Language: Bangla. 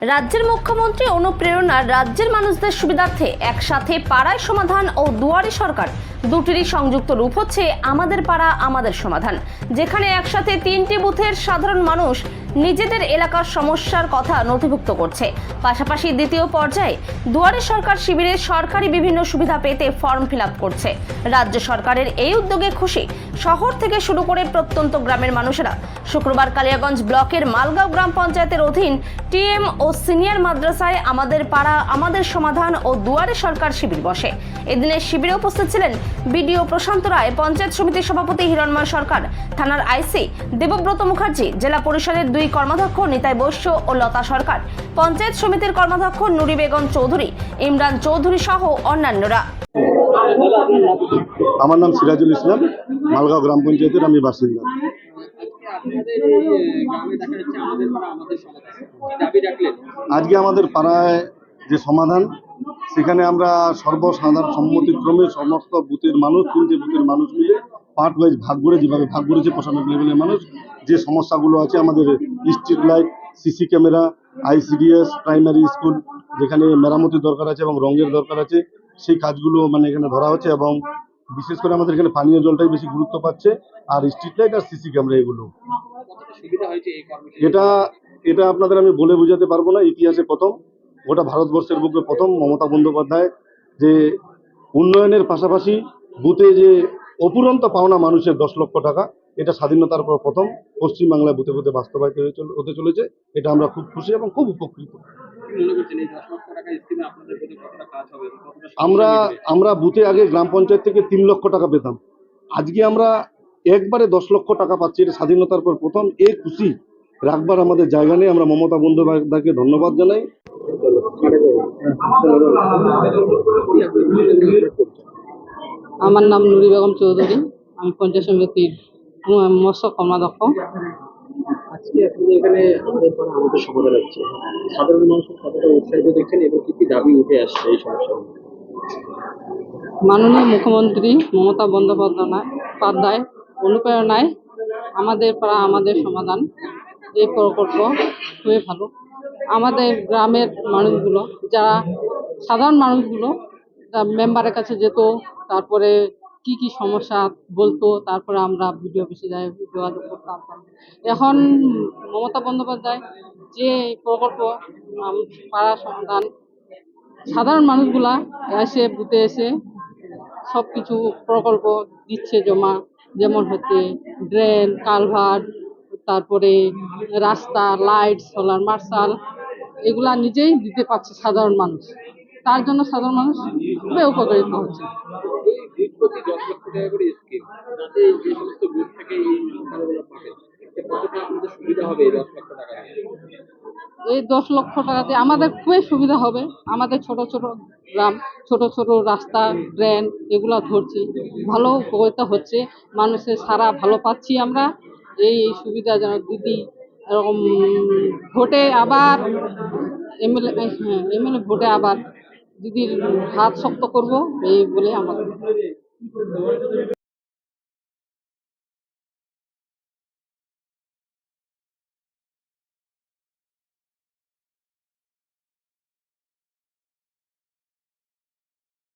রাজ্যের মুখ্যমন্ত্রী অনুপ্রেরণার রাজ্যের মানুষদের সুবিধার্থে একসাথে পাড়ায় সমাধান ও দুয়ারে সরকার দুটিরই সংযুক্ত রূপ হচ্ছে আমাদের পাড়া আমাদের সমাধান, যেখানে একসাথে 3টি বুথের সাধারণ মানুষ নিজেদের এলাকার সমস্যার কথা নথিভুক্ত করছে। পাশাপাশি দ্বিতীয় পর্যায়ে দুয়ারে সরকার শিবিরে সরকারি বিভিন্ন সুবিধা পেতে ফর্ম ফিল আপ করছে। রাজ্য সরকারের এই উদ্যোগে খুশি শহর থেকে শুরু করে প্রত্যন্ত গ্রামের মানুষেরা। শুক্রবার কালিয়াগঞ্জ ব্লকের মালগাঁও গ্রাম পঞ্চায়েতের অধীন টিএম ও সিনিয়র মাদ্রাসায় আমাদের পাড়া আমাদের সমাধান ও দুয়ারে সরকার শিবির বসে। এদিনের শিবিরে উপস্থিত ছিলেন বিডিও প্রশান্ত রায়, পঞ্চায়েত সমিতির সভাপতি হিরণময় সরকার, থানার আইসি দেবব্রত মুখার্জি, জেলা পরিষদের 2 কর্মাধ্যক্ষ নিতাই বৈশ্য ও লতা সরকার, পঞ্চায়েত সমিতির কর্মাধ্যক্ষ নুরি বেগম চৌধুরী, ইমরান চৌধুরী সহ অন্যান্যরা। আমার নাম সিরাজুল ইসলাম, মালগাঁও গ্রাম পঞ্চায়েতের আমি বাসিন্দা। আজকে আমাদের পাড়ায় যে সমাধান, সেখানে আমরা সর্বসাধারণ সম্মতিক্রমে সমস্ত বুথের মানুষ, 3টে বুথের মানুষ মিলে পার্ট ওয়াইজ ভাগ করে, যেভাবে ভাগ করেছে প্রশাসনিক লেভেলের মানুষ, যে সমস্যাগুলো আছে আমাদের street light, CC camera, ICDS, primary school যেখানে মেরামতির দরকার আছে এবং রঙের দরকার আছে, সেই কাজগুলো এখানে ধরা হচ্ছে। এবং বিশেষ করে আমাদের এখানে পানীয় জলটাই বেশি গুরুত্ব পাচ্ছে, আর স্ট্রিট লাইট আর সিসি ক্যামেরা এগুলো। এটা আপনাদের আমি বলে বোঝাতে পারবো না। ইতিহাসে প্রথম, গোটা ভারতবর্ষের বুকে প্রথম মমতা বন্দ্যোপাধ্যায় যে উন্নয়নের পাশাপাশি বুথে যে অপুরন্ত পাওনা মানুষের 10 লক্ষ টাকা, এটা স্বাধীনতার পর প্রথম পশ্চিমবাংলায় বুথে বুথে বাস্তবায়িত হতে চলেছে। এটা আমরা খুব খুশি এবং খুব উপকৃত। আমরা বুথে আগে গ্রাম পঞ্চায়েত থেকে 3 লক্ষ টাকা পেতাম, আজকে আমরা একবারে 10 লক্ষ টাকা পাচ্ছি। এটা স্বাধীনতার পর প্রথম। এই খুশি রাখবার আমাদের জায়গা নেই। আমরা মমতা বন্দ্যোপাধ্যায়কে ধন্যবাদ জানাই। আমার নাম নুরি বেগম চৌধুরী, আমি পঞ্চায়েত সমিতির মৎস্য কর্মাধ্যক্ষ। আজকে আপনি এখানে আমাদের পাড়া আমাদের সমাধান হচ্ছে, সাধারণ মানুষের কতটা উৎসাহিত দেখছেন এবং কি কি দাবি উঠে আসছে এই সমস্যা? মাননীয় মুখ্যমন্ত্রী মমতা বন্দ্যোপাধ্যায় অনুপ্রেরণায় আমাদের পাড়া আমাদের সমাধান এই প্রকল্প খুবই ভালো। আমাদের গ্রামের মানুষগুলো, যারা সাধারণ মানুষগুলো মেম্বারের কাছে যেত, তারপরে কি কি সমস্যা বলতো, তারপরে আমরা বিডিও অফিসে যাই যোগাযোগ করতাম। এখন মমতা বন্দ্যোপাধ্যায় যে প্রকল্প পাড়া সমাধান, সাধারণ মানুষগুলা এসে বুথে এসে সব কিছু প্রকল্প দিচ্ছে জমা, যেমন হচ্ছে ড্রেন, কালভার্ট, তারপরে রাস্তা, লাইট, সোলার মার্শাল, এগুলা নিজেই দিতে পারছে সাধারণ মানুষ। তার জন্য সাধারণ মানুষ খুবই উপকৃত হচ্ছে। এই 10 লক্ষ টাকাতে আমাদের খুবই সুবিধা হবে। আমাদের ছোট ছোট গ্রাম, ছোট ছোট রাস্তা, ড্রেন এগুলা ধরছি, ভালো উপকৃত হচ্ছে। মানুষের সারা ভালো পাচ্ছি আমরা। এই সুবিধা যেন দিদি এরকম ভোটে আবার এমএলএ ভোটে আবার দিদির হাত শক্ত করব এই বলে আমাদের।